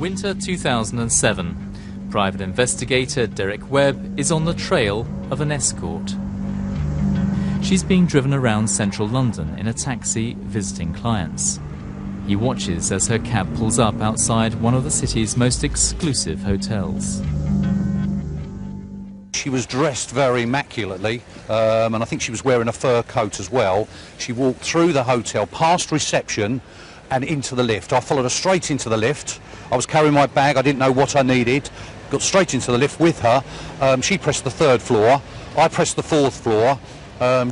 Winter 2007. Private investigator Derek Webb is on the trail of an escort. She's being driven around central London in a taxi visiting clients. He watches as her cab pulls up outside one of the city's most exclusive hotels. She was dressed very immaculately, and I think she was wearing a fur coat as well. She walked through the hotel, past reception and into the lift. I followed her straight into the lift. I was carrying my bag, I didn't know what I needed. Got straight into the lift with her. She pressed the 3rd floor, I pressed the 4th floor.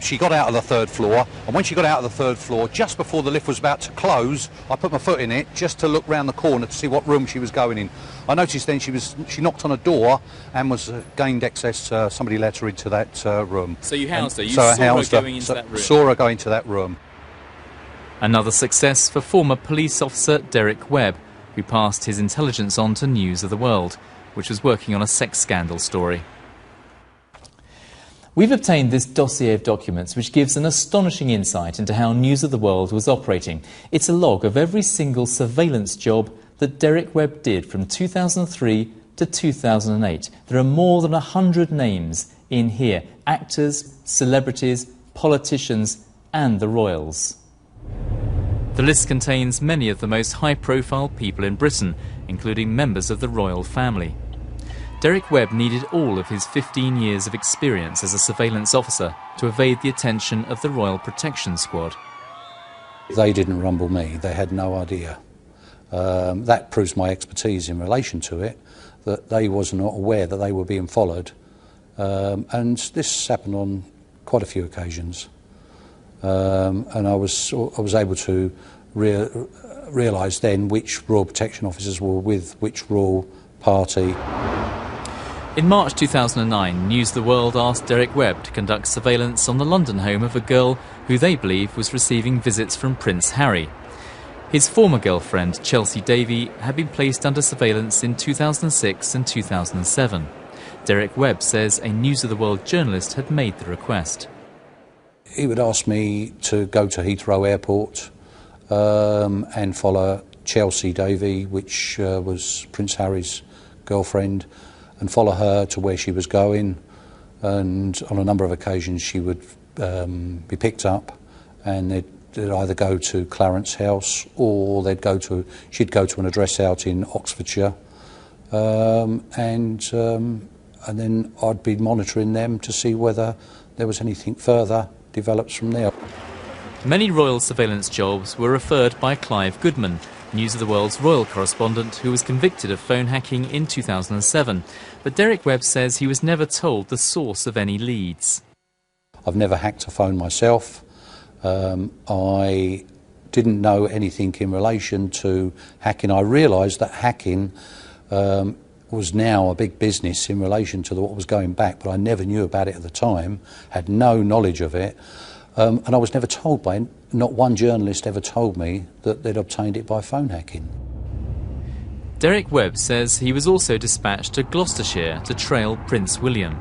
She got out of the 3rd floor, and when she got out of the 3rd floor, just before the lift was about to close, I put my foot in it just to look round the corner to see what room she was going in. I noticed then she knocked on a door and was gained access. Somebody let her into that room. So you housed her? You saw her going into that room? Saw her go into that room. Another success for former police officer Derek Webb, who passed his intelligence on to News of the World, which was working on a sex scandal story. We've obtained this dossier of documents which gives an astonishing insight into how News of the World was operating. It's a log of every single surveillance job that Derek Webb did from 2003 to 2008. There are more than 100 names in here. Actors, celebrities, politicians and the royals. The list contains many of the most high-profile people in Britain, including members of the royal family. Derek Webb needed all of his 15 years of experience as a surveillance officer to evade the attention of the Royal Protection Squad. They didn't rumble me, they had no idea. That proves my expertise in relation to it, that they was not aware that they were being followed. And this happened on quite a few occasions. And I was able to realise then which Royal Protection officers were with which royal party. In March 2009, News of the World asked Derek Webb to conduct surveillance on the London home of a girl who they believe was receiving visits from Prince Harry. His former girlfriend, Chelsea Davy, had been placed under surveillance in 2006 and 2007. Derek Webb says a News of the World journalist had made the request. He would ask me to go to Heathrow Airport and follow Chelsea Davy, which was Prince Harry's girlfriend, and follow her to where she was going. And on a number of occasions she would be picked up, and they'd either go to Clarence House or she'd go to an address out in Oxfordshire, and then I'd be monitoring them to see whether there was anything further develops from there. Many royal surveillance jobs were referred by Clive Goodman, News of the World's royal correspondent, who was convicted of phone hacking in 2007. But Derek Webb says he was never told the source of any leads. I've never hacked a phone myself. I didn't know anything in relation to hacking. I realised that hacking was now a big business in relation to what was going back, but I never knew about it at the time, had no knowledge of it, and I was never told by, not one journalist ever told me that they'd obtained it by phone hacking. Derek Webb says he was also dispatched to Gloucestershire to trail Prince William.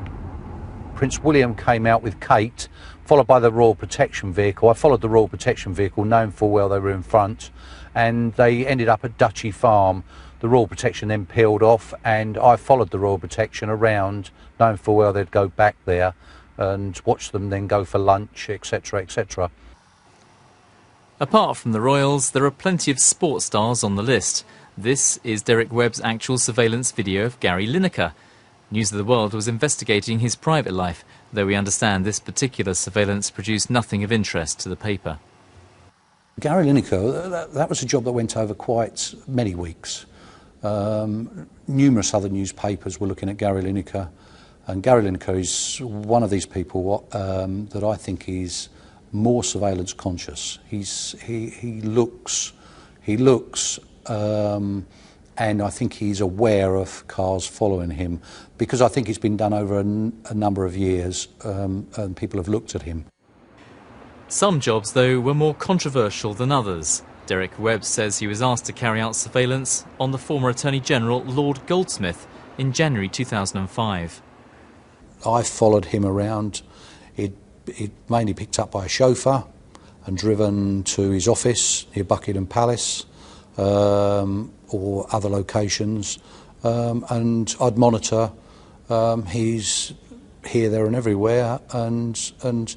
Prince William came out with Kate, followed by the Royal Protection Vehicle. I followed the Royal Protection Vehicle, knowing full well they were in front, and they ended up at Duchy Farm. The Royal Protection then peeled off, and I followed the Royal Protection around, knowing full well they'd go back there, and watch them then go for lunch, etc., etc. Apart from the royals, there are plenty of sports stars on the list. This is Derek Webb's actual surveillance video of Gary Lineker. News of the World was investigating his private life, though we understand this particular surveillance produced nothing of interest to the paper. Gary Lineker, that was a job that went over quite many weeks. Numerous other newspapers were looking at Gary Lineker, and Gary Lineker is one of these people that I think is more surveillance conscious. He looks, and I think he's aware of cars following him, because I think it's been done over a number of years, and people have looked at him. Some jobs, though, were more controversial than others. Derek Webb says he was asked to carry out surveillance on the former Attorney General Lord Goldsmith in January 2005. I followed him around. He'd mainly picked up by a chauffeur and driven to his office near Buckingham Palace, all or other locations, and I'd monitor his here, there and everywhere, and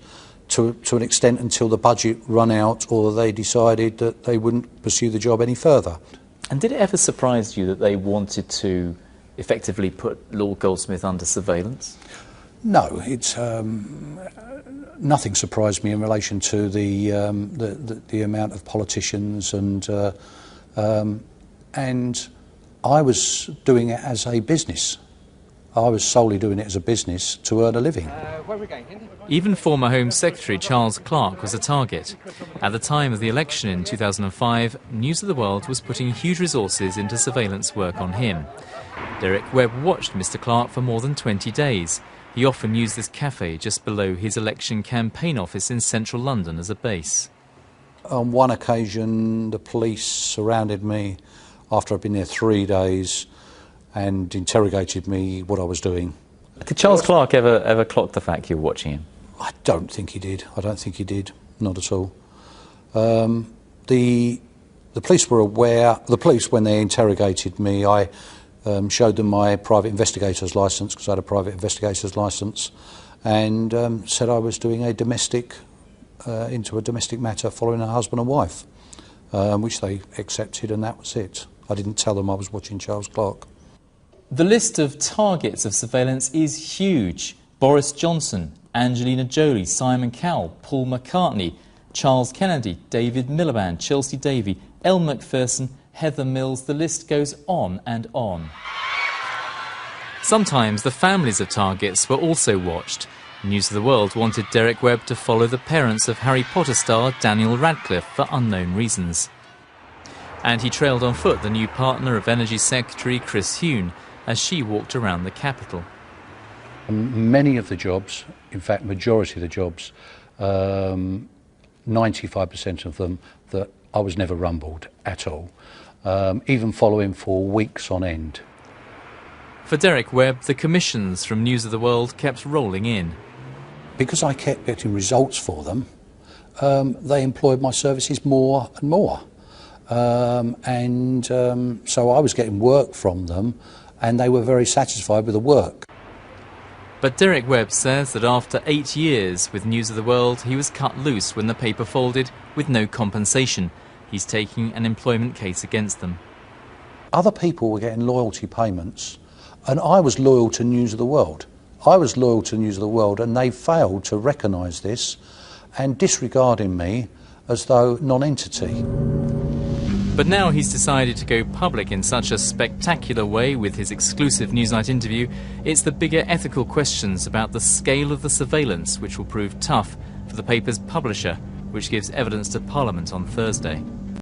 to an extent until the budget run out or they decided that they wouldn't pursue the job any further. And did it ever surprise you that they wanted to effectively put Lord Goldsmith under surveillance? No, it's nothing surprised me in relation to the amount of politicians, and I was doing it as a business. I was solely doing it as a business to earn a living. Even former Home Secretary Charles Clarke was a target. At the time of the election in 2005, News of the World was putting huge resources into surveillance work on him. Derek Webb watched Mr Clarke for more than 20 days. He often used this cafe just below his election campaign office in central London as a base. On one occasion, the police surrounded me after I'd been there 3 days and interrogated me what I was doing. Did Charles Clarke ever clock the fact you were watching him? I don't think he did. I don't think he did. Not at all. The police were aware. The police, when they interrogated me, I showed them my private investigator's licence, because I had a private investigator's licence, and said I was doing a domestic matter following a husband and wife, which they accepted, and that was it. I didn't tell them I was watching Charles Clarke. The list of targets of surveillance is huge. Boris Johnson, Angelina Jolie, Simon Cowell, Paul McCartney, Charles Kennedy, David Miliband, Chelsea Davy, Elle Macpherson, Heather Mills. The list goes on and on. Sometimes the families of targets were also watched. News of the World wanted Derek Webb to follow the parents of Harry Potter star Daniel Radcliffe for unknown reasons. And he trailed on foot the new partner of Energy Secretary Chris Huhne as she walked around the capital. Many of the jobs, in fact majority of the jobs, 95% of them, that I was never rumbled at all, even following for weeks on end. For Derek Webb, the commissions from News of the World kept rolling in. Because I kept getting results for them, they employed my services more and more. So I was getting work from them, and they were very satisfied with the work. But Derek Webb says that after 8 years with News of the World, he was cut loose when the paper folded with no compensation. He's taking an employment case against them. Other people were getting loyalty payments, and I was loyal to News of the World. I was loyal to News of the World, and they failed to recognise this and disregarding me as though non-entity. But now he's decided to go public in such a spectacular way with his exclusive Newsnight interview. It's the bigger ethical questions about the scale of the surveillance which will prove tough for the paper's publisher, which gives evidence to Parliament on Thursday.